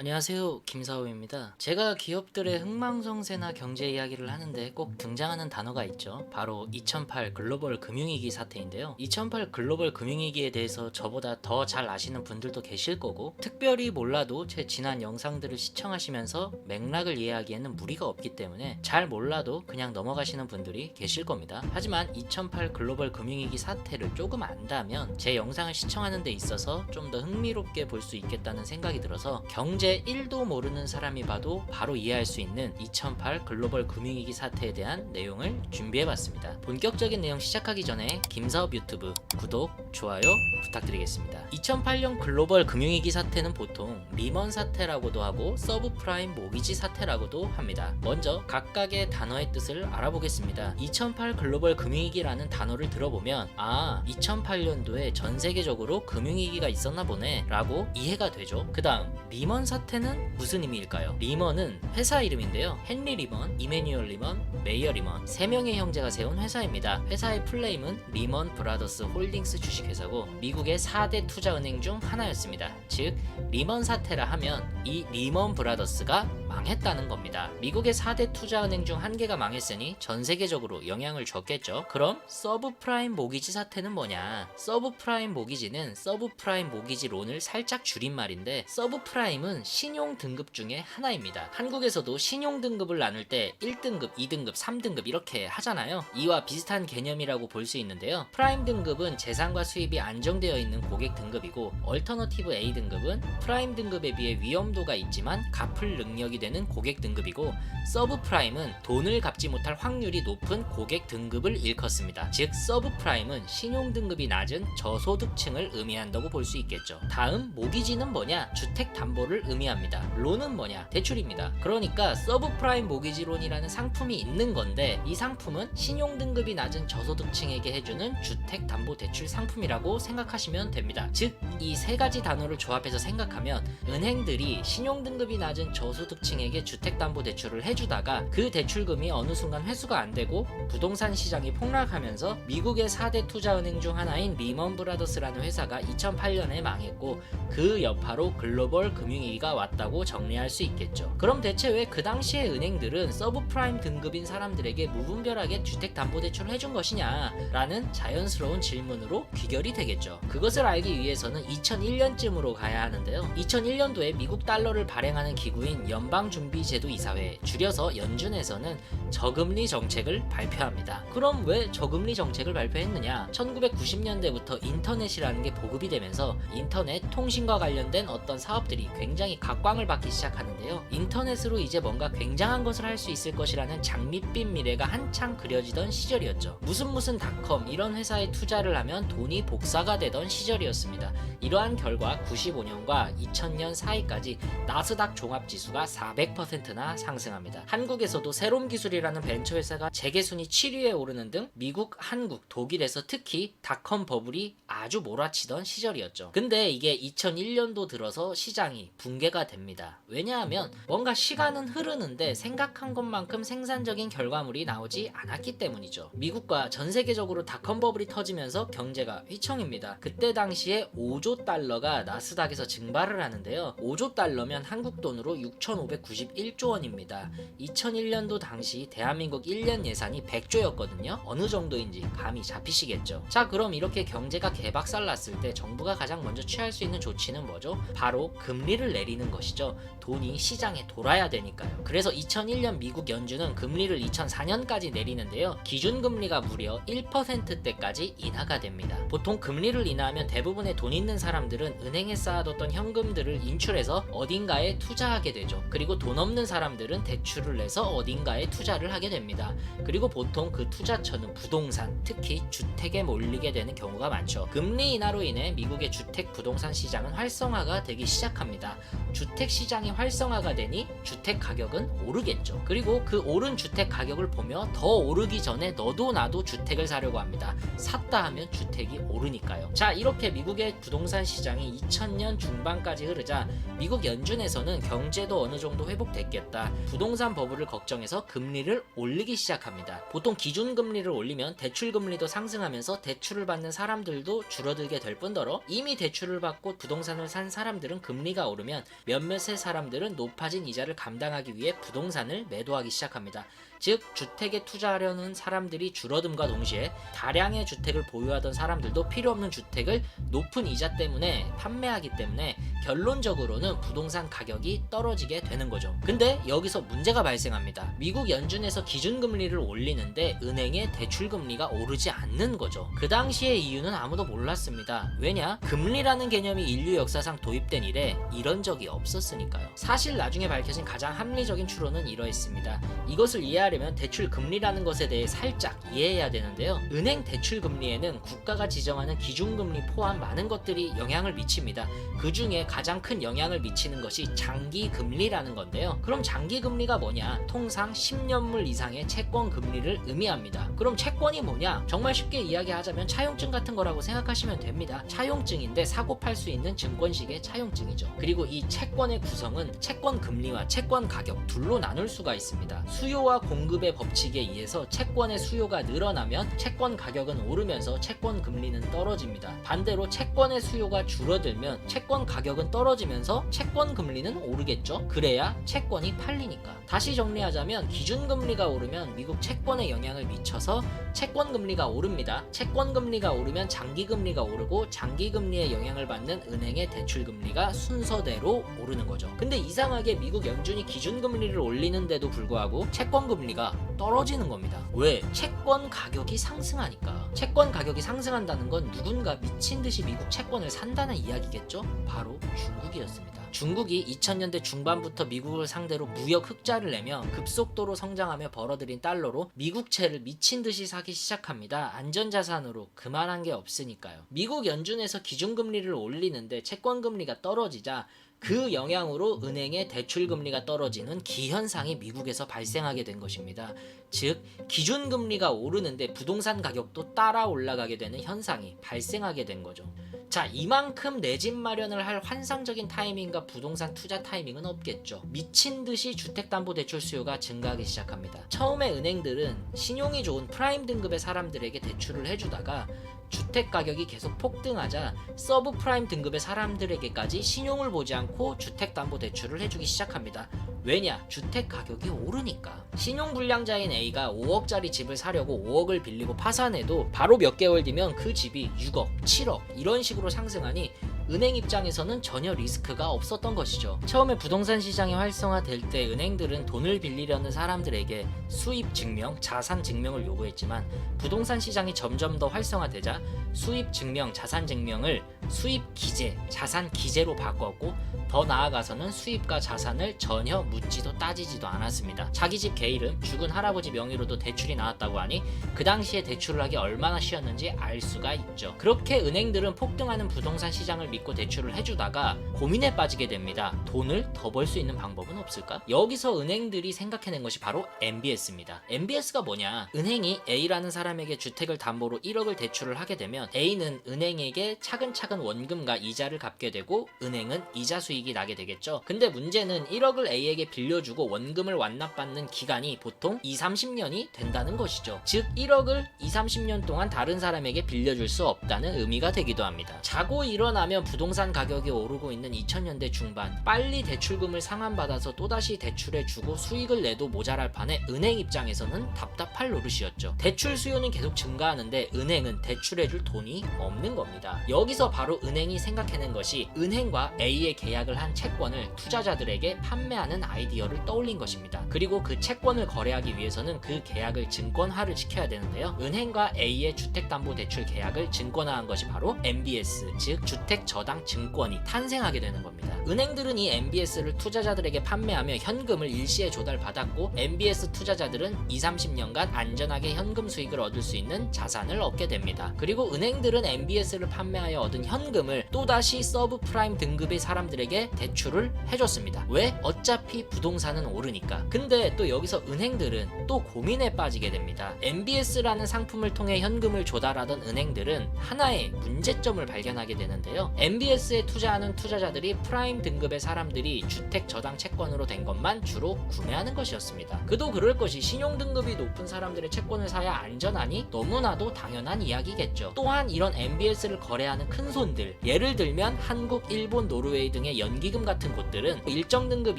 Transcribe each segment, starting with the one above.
안녕하세요, 김사호입니다. 제가 기업들의 흥망성쇠나 경제 이야기를 하는데 꼭 등장하는 단어가 있죠. 바로 2008 글로벌 금융위기 사태인데요. 2008 글로벌 금융위기에 대해서 저보다 더 잘 아시는 분들도 계실 거고, 특별히 몰라도 제 지난 영상들을 시청하시면서 맥락을 이해하기에는 무리가 없기 때문에 잘 몰라도 그냥 넘어가시는 분들이 계실 겁니다. 하지만 2008 글로벌 금융위기 사태를 조금 안다면 제 영상을 시청하는 데 있어서 좀 더 흥미롭게 볼 수 있겠다는 생각이 들어서 경제 1도 모르는 사람이 봐도 바로 이해할 수 있는 2008 글로벌 금융위기 사태에 대한 내용을 준비해봤습니다. 본격적인 내용 시작하기 전에 김사업 유튜브 구독, 좋아요 부탁드리겠습니다. 2008년 글로벌 금융위기 사태는 보통 리먼 사태라고도 하고 서브프라임 모기지 사태라고도 합니다. 먼저 각각의 단어의 뜻을 알아보겠습니다. 2008 글로벌 금융위기라는 단어를 들어보면 2008년도에 전 세계적으로 금융위기가 있었나 보네 라고 이해가 되죠. 그 다음 리먼 사태는 무슨 의미일까요? 리먼은 회사 이름인데요. 헨리 리먼, 이메뉴얼 리먼, 메이어 리먼 3명의 형제가 세운 회사입니다. 회사의 플레임은 리먼 브라더스 홀딩스 주식회사고 미국의 4대 투자은행 중 하나였습니다. 즉 리먼 사태라 하면 이 리먼 브라더스가 망했다는 겁니다. 미국의 4대 투자은행 중 한 개가 망했으니 전 세계적으로 영향을 줬겠죠. 그럼 서브프라임 모기지 사태는 뭐냐? 서브프라임 모기지는 서브프라임 모기지 론을 살짝 줄인 말인데, 서브프라임은 신용 등급 중에 하나입니다. 한국에서도 신용 등급을 나눌 때 1등급, 2등급, 3등급 이렇게 하잖아요. 이와 비슷한 개념이라고 볼 수 있는데요. 프라임 등급은 재산과 수입이 안정되어 있는 고객 등급이고, 얼터너티브 A 등급은 프라임 등급에 비해 위험도가 있지만 갚을 능력이 되는 고객 등급이고, 서브프라임은 돈을 갚지 못할 확률이 높은 고객 등급을 일컫습니다. 즉 서브프라임은 신용 등급이 낮은 저소득층을 의미한다고 볼 수 있겠죠. 다음 모기지는 뭐냐? 주택 담보를 의미합니다. 론은 뭐냐? 대출입니다. 그러니까 서브프라임 모기지 론이라는 상품이 있는 건데, 이 상품은 신용 등급이 낮은 저소득층에게 해주는 주택 담보 대출 상품이라고 생각하시면 됩니다. 즉 이 세 가지 단어를 조합해서 생각하면 은행들이 신용 등급이 낮은 저소득층에게 주택 담보 대출을 해주다가 그 대출금이 어느 순간 회수가 안 되고 부동산 시장이 폭락하면서 미국의 4대 투자은행 중 하나인 리먼 브라더스라는 회사가 2008년에 망했고, 그 여파로 글로벌 금융위기가 왔다고 정리할 수 있겠죠. 그럼 대체 왜 그 당시에 은행들은 서브프라임 등급인 사람들에게 무분별하게 주택담보대출을 해준 것이냐 라는 자연스러운 질문으로 귀결이 되겠죠. 그것을 알기 위해서는 2001년쯤으로 가야 하는데요. 2001년도에 미국 달러를 발행하는 기구인 연방준비제도이사회, 줄여서 연준에서는 저금리 정책을 발표합니다. 그럼 왜 저금리 정책을 발표했느냐? 1990년대부터 인터넷이라는 게 보급이 되면서 인터넷 통신과 관련된 어떤 사업들이 굉장히 각광을 받기 시작하는데요. 인터넷으로 이제 뭔가 굉장한 것을 할 수 있을 것이라는 장밋빛 미래가 한창 그려지던 시절이었죠. 무슨 닷컴 이런 회사에 투자를 하면 돈이 복사가 되던 시절이었습니다. 이러한 결과 95년과 2000년 사이까지 나스닥 종합지수가 400%나 상승합니다. 한국에서도 새롬 기술이라는 벤처회사가 재계순위 7위에 오르는 등 미국, 한국, 독일에서 특히 닷컴 버블이 아주 몰아치던 시절이었죠. 근데 이게 2001년도 들어서 시장이 붕괴가 됩니다. 왜냐하면 뭔가 시간은 흐르는데 생각한 것만큼 생산적인 결과물이 나오지 않았기 때문이죠. 미국과 전 세계적으로 닷컴 버블이 터지면서 경제가 휘청입니다. 그때 당시에 5조 달러가 나스닥에서 증발을 하는데요. 5조 달러면 한국 돈으로 6,591조 원입니다. 2001년도 당시 대한민국 1년 예산이 100조였거든요. 어느 정도인지 감이 잡히시겠죠. 자, 그럼 이렇게 경제가 개박살 났을 때 정부가 가장 먼저 취할 수 있는 조치는 뭐죠? 바로 금리를 내리는 것이죠. 돈이 시장에 돌아야 되니까요. 그래서 2001년 미국 연준은 금리를 2004년까지 내리는데요. 기준금리가 무려 1%대까지 인하가 됩니다. 보통 금리를 인하하면 대부분의 돈 있는 사람들은 은행에 쌓아뒀던 현금들을 인출해서 어딘가에 투자하게 되죠. 그리고 돈 없는 사람들은 대출을 내서 어딘가에 투자를 하게 됩니다. 그리고 보통 그 투자처는 부동산, 특히 주택에 몰리게 되는 경우가 많죠. 금리 인하로 인해 미국의 주택 부동산 시장은 활성화가 되기 시작합니다. 주택 시장이 활성화가 되니 주택 가격은 오르겠죠. 그리고 그 오른 주택 가격을 보며 더 오르기 전에 너도 나도 주택을 사려고 합니다. 샀다 하면 주택이 오르니까요. 자, 이렇게 미국의 부동산 시장이 2000년 중반까지 흐르자 미국 연준에서는 경제도 어느 정도 정도 회복됐겠다. 부동산 버블을 걱정해서 금리를 올리기 시작합니다. 보통 기준금리를 올리면 대출금리도 상승하면서 대출을 받는 사람들도 줄어들게 될 뿐더러 이미 대출을 받고 부동산을 산 사람들은 금리가 오르면 몇몇의 사람들은 높아진 이자를 감당하기 위해 부동산을 매도하기 시작합니다. 즉 주택에 투자하려는 사람들이 줄어듦과 동시에 다량의 주택을 보유하던 사람들도 필요 없는 주택을 높은 이자 때문에 판매하기 때문에 결론적으로는 부동산 가격이 떨어지게 되는 거죠. 근데 여기서 문제가 발생합니다. 미국 연준에서 기준금리를 올리는데 은행의 대출금리가 오르지 않는 거죠. 그 당시의 이유는 아무도 몰랐습니다. 왜냐? 금리라는 개념이 인류 역사상 도입된 이래 이런 적이 없었으니까요. 사실 나중에 밝혀진 가장 합리적인 추론은 이러했습니다. 이것을 이해하려면 대출 금리라는 것에 대해 살짝 이해해야 되는데요. 은행 대출 금리에는 국가가 지정하는 기준금리 포함 많은 것들이 영향을 미칩니다. 그 중에 가장 큰 영향을 미치는 것이 장기금리라는 건데요. 그럼 장기금리가 뭐냐? 통상 10년물 이상의 채권금리를 의미합니다. 그럼 채권이 뭐냐? 정말 쉽게 이야기하자면 차용증 같은 거라고 생각하시면 됩니다. 차용증인데 사고 팔 수 있는 증권식의 차용증이죠. 그리고 이 채권의 구성은 채권금리와 채권가격 둘로 나눌 수가 있습니다. 수요와 공급의 법칙에 의해서 채권의 수요가 늘어나면 채권 가격은 오르면서 채권 금리는 떨어집니다. 반대로 채권의 수요가 줄어들면 채권 가격은 떨어지면서 채권 금리는 오르겠죠. 그래야 채권이 팔리니까. 다시 정리하자면 기준금리가 오르면 미국 채권에 영향을 미쳐서 채권금리가 오릅니다. 채권금리가 오르면 장기금리가 오르고 장기금리에 영향을 받는 은행의 대출금리가 순서대로 오르는 거죠. 근데 이상하게 미국 연준이 기준금리를 올리는데도 불구하고 채권금리가 떨어지는 겁니다. 왜? 채권 가격이 상승하니까. 채권 가격이 상승한다는 건 누군가 미친 듯이 미국 채권을 산다는 이야기겠죠? 바로 중국이었습니다. 중국이 2000년대 중반부터 미국을 상대로 무역 흑자를 내며 급속도로 성장하며 벌어들인 달러로 미국채를 미친 듯이 사기 시작합니다. 안전자산으로 그만한 게 없으니까요. 미국 연준에서 기준금리를 올리는데 채권금리가 떨어지자 그 영향으로 은행의 대출금리가 떨어지는 기현상이 미국에서 발생하게 된 것입니다. 즉 기준금리가 오르는데 부동산 가격도 따라 올라가게 되는 현상이 발생하게 된 거죠. 자, 이만큼 내 집 마련을 할 환상적인 타이밍과 부동산 투자 타이밍은 없겠죠. 미친듯이 주택담보대출 수요가 증가하기 시작합니다. 처음에 은행들은 신용이 좋은 프라임 등급의 사람들에게 대출을 해주다가 주택 가격이 계속 폭등하자 서브 프라임 등급의 사람들에게까지 신용을 보지 않고 주택담보대출을 해주기 시작합니다. 왜냐? 주택 가격이 오르니까. 신용불량자인 A가 5억짜리 집을 사려고 5억을 빌리고 파산해도 바로 몇 개월 뒤면 그 집이 6억, 7억 이런 식으로 상승하니 은행 입장에서는 전혀 리스크가 없었던 것이죠. 처음에 부동산 시장이 활성화될 때 은행들은 돈을 빌리려는 사람들에게 수입 증명, 자산 증명을 요구했지만 부동산 시장이 점점 더 활성화되자 수입 증명, 자산 증명을 수입 기재, 자산 기재로 바꿨고 더 나아가서는 수입과 자산을 전혀 묻지도 따지지도 않았습니다. 자기 집 개이름, 죽은 할아버지 명의로도 대출이 나왔다고 하니 그 당시에 대출을 하기 얼마나 쉬웠는지 알 수가 있죠. 그렇게 은행들은 폭등하는 부동산 시장을 믿고 대출을 해주다가 고민에 빠지게 됩니다. 돈을 더 벌 수 있는 방법은 없을까? 여기서 은행들이 생각해낸 것이 바로 MBS입니다. MBS가 뭐냐? 은행이 A라는 사람에게 주택을 담보로 1억을 대출을 하게 되면 A는 은행에게 차근차근 원금과 이자를 갚게 되고 은행은 이자 수익이 나게 되겠죠. 근데 문제는 1억을 A에게 빌려주고 원금을 완납받는 기간이 보통 20-30년이 된다는 것이죠. 즉 1억을 20-30년 동안 다른 사람에게 빌려줄 수 없다는 의미가 되기도 합니다. 자고 일어나면 부동산 가격이 오르고 있는 2000년대 중반, 빨리 대출금을 상환받아서 또다시 대출해주고 수익을 내도 모자랄 판에 은행 입장에서는 답답할 노릇이었죠. 대출 수요는 계속 증가하는데 은행은 대출해줄 돈이 없는 겁니다. 여기서 바로 은행이 생각해낸 것이 은행과 A의 계약을 한 채권을 투자자들에게 판매하는 아이디어를 떠올린 것입니다. 그리고 그 채권을 거래하기 위해서는 그 계약을 증권화를 시켜야 되는데요. 은행과 A의 주택담보대출 계약을 증권화한 것이 바로 MBS, 즉 주택저당 증권이 탄생하게 되는 겁니다. 은행들은 이 MBS를 투자자들에게 판매하며 현금을 일시에 조달받았고 MBS 투자자들은 20-30년간 안전하게 현금 수익을 얻을 수 있는 자산을 얻게 됩니다. 그리고 은행들은 MBS를 판매하여 얻은 현금을 또다시 서브프라임 등급의 사람들에게 대출을 해줬습니다. 왜? 어차피 부동산은 오르니까. 근데 또 여기서 은행들은 또 고민에 빠지게 됩니다. MBS라는 상품을 통해 현금을 조달하던 은행들은 하나의 문제점을 발견하게 되는데요. MBS에 투자하는 투자자들이 프라임 등급의 사람들이 주택 저당 채권으로 된 것만 주로 구매하는 것이었습니다. 그도 그럴 것이 신용 등급이 높은 사람들의 채권을 사야 안전하니 너무나도 당연한 이야기겠죠. 또한 이런 MBS를 거래하는 큰 손들, 예를 들면 한국, 일본, 노르웨이 등의 연기금 같은 곳들은 일정 등급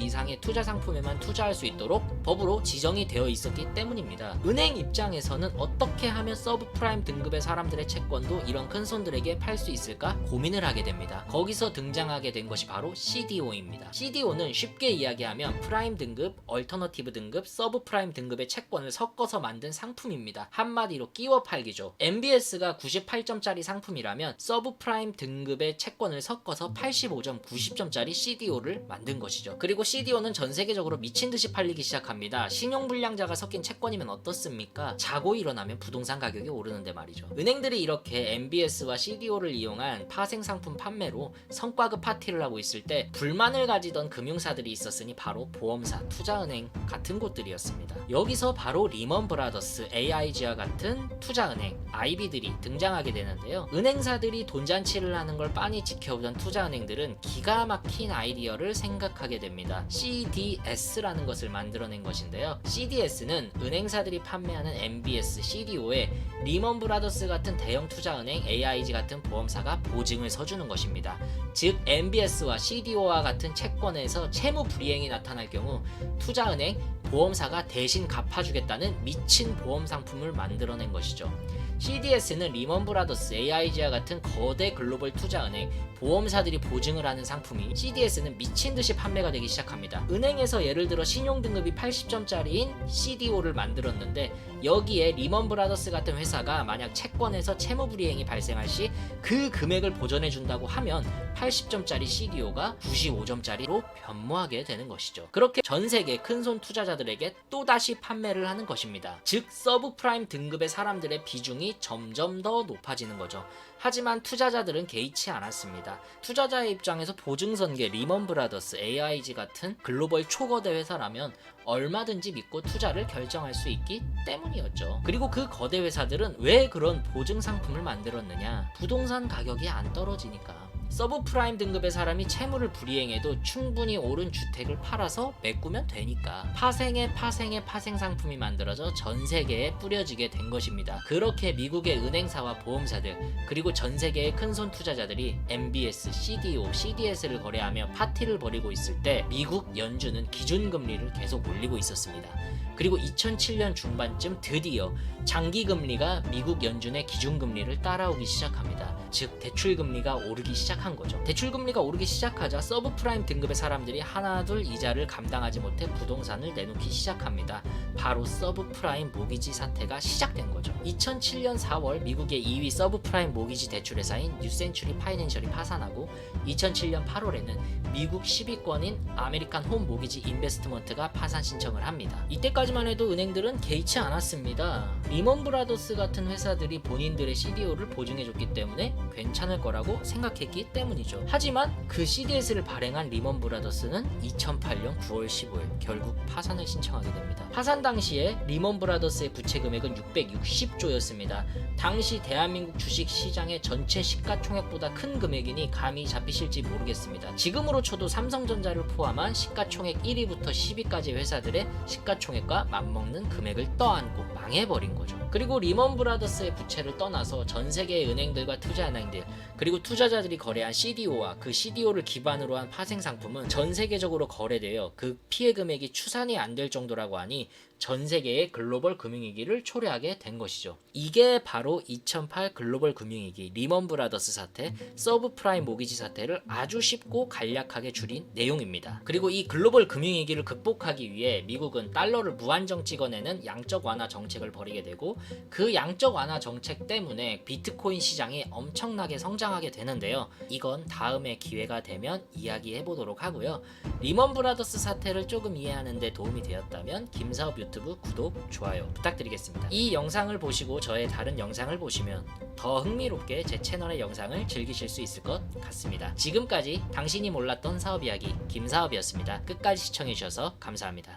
이상의 투자 상품에만 투자할 수 있도록 법으로 지정이 되어 있었기 때문입니다. 은행 입장에서는 어떻게 하면 서브프라임 등급의 사람들의 채권도 이런 큰 손들에게 팔 수 있을까 고민을 하게 됩니다. 거기서 등장하게 된 것이 바로 CDO입니다. CDO는 쉽게 이야기하면 프라임 등급, 얼터너티브 등급, 서브프라임 등급의 채권을 섞어서 만든 상품입니다. 한마디로 끼워 팔기죠. MBS가 98점짜리 상품이라면 서브프라임 등급의 채권을 섞어서 85점, 90점짜리 CDO를 만든 것이죠. 그리고 CDO는 전 세계적으로 미친 듯이 팔리기 시작합니다. 신용불량자가 섞인 채권이면 어떻습니까? 자고 일어나면 부동산 가격이 오르는데 말이죠. 은행들이 이렇게 MBS와 CDO를 이용한 파생 상품 판매로 성과급 파티를 하고 있을 때 불만을 가지던 금융사들이 있었으니 바로 보험사, 투자은행 같은 곳들이었습니다. 여기서 바로 리먼 브라더스, AIG와 같은 투자은행, IB들이 등장하게 되는데요. 은행사들이 돈잔치를 하는 걸 빤히 지켜보던 투자은행들은 기가 막힌 아이디어를 생각하게 됩니다. CDS라는 것을 만들어낸 것인데요. CDS는 은행사들이 판매하는 MBS, CDO에 리먼 브라더스 같은 대형 투자은행, AIG 같은 보험사가 보증을 서주는 것입니다. 즉 MBS와 CDO와 같은 채권에서 채무 불이행이 나타날 경우 투자은행, 보험사가 대신 갚아주겠다는 미친 보험 상품을 만들어낸 것이죠. CDS는 리먼 브라더스, AIG와 같은 거대 글로벌 투자은행, 보험사들이 보증을 하는 상품이 CDS는 미친듯이 판매가 되기 시작합니다. 은행에서 예를 들어 신용등급이 80점짜리인 CDO를 만들었는데 여기에 리먼 브라더스 같은 회사가 만약 채권에서 채무불이행이 발생할 시 그 금액을 보전해준다고 하면 80점짜리 CDO가 95점짜리로 변모하게 되는 것이죠. 그렇게 전세계 큰손 투자자들에게 또다시 판매를 하는 것입니다. 즉 서브프라임 등급의 사람들의 비중이 점점 더 높아지는 거죠. 하지만 투자자들은 개의치 않았습니다. 투자자의 입장에서 보증선계 리먼 브라더스, AIG 같은 글로벌 초거대 회사라면 얼마든지 믿고 투자를 결정할 수 있기 때문이었죠. 그리고 그 거대 회사들은 왜 그런 보증 상품을 만들었느냐? 부동산 가격이 안 떨어지니까. 서브프라임 등급의 사람이 채무를 불이행해도 충분히 오른 주택을 팔아서 메꾸면 되니까 파생 상품이 만들어져 전 세계에 뿌려지게 된 것입니다. 그렇게 미국의 은행사와 보험사들 그리고 전 세계의 큰손 투자자들이 MBS, CDO, CDS를 거래하며 파티를 벌이고 있을 때 미국 연준은 기준금리를 계속 올리고 있었습니다. 그리고 2007년 중반쯤 드디어 장기금리가 미국 연준의 기준금리를 따라오기 시작합니다. 즉 대출금리가 오르기 시작한 거죠. 대출금리가 오르기 시작하자 서브프라임 등급의 사람들이 하나둘 이자를 감당하지 못해 부동산을 내놓기 시작합니다. 바로 서브프라임 모기지 사태가 시작된 거죠. 2007년 4월 미국의 2위 서브프라임 모기지 대출회사인 뉴센츄리 파이낸셜이 파산하고 2007년 8월에는 미국 10위권인 아메리칸 홈 모기지 인베스트먼트가 파산 신청을 합니다. 이때까지만 해도 은행들은 개의치 않았습니다. 리먼 브라더스 같은 회사들이 본인들의 CDO를 보증해줬기 때문에 괜찮을 거라고 생각했기 때문이죠. 하지만 그 CDS를 발행한 리먼 브라더스는 2008년 9월 15일 결국 파산을 신청하게 됩니다. 파산 당시에 리먼 브라더스의 부채 금액은 660조였습니다. 당시 대한민국 주식 시장의 전체 시가총액보다 큰 금액이니 감이 잡히실지 모르겠습니다. 지금으로 쳐도 삼성전자를 포함한 시가총액 1위부터 10위까지 회사들의 시가총액과 맞먹는 금액을 떠안고 망해버린 거죠. 그리고 리먼 브라더스의 부채를 떠나서 전 세계의 은행들과 투자은행들 그리고 투자자들이 거래한 CDO와 그 CDO를 기반으로 한 파생 상품은 전 세계적으로 거래되어 그 피해 금액이 추산이 안 될 정도라고 하니 전 세계의 글로벌 금융위기를 초래하게 된 것이죠. 이게 바로 2008 글로벌 금융위기 리먼 브라더스 사태, 서브프라임 모기지 사태를 아주 쉽고 간략하게 줄인 내용입니다. 그리고 이 글로벌 금융위기를 극복하기 위해 미국은 달러를 무한정 찍어내는 양적 완화 정책을 벌이게 되고, 그 양적 완화 정책 때문에 비트코인 시장이 엄청나게 성장하게 되는데요. 이건 다음에 기회가 되면 이야기해 보도록 하고요. 리먼 브라더스 사태를 조금 이해하는 데 도움이 되었다면 김사업 유튜브 구독, 좋아요 부탁드리겠습니다. 이 영상을 보시고 저의 다른 영상을 보시면 더 흥미롭게 제 채널의 영상을 즐기실 수 있을 것 같습니다. 지금까지 당신이 몰랐던 사업 이야기 김사업이었습니다. 끝까지 시청해 주셔서 감사합니다.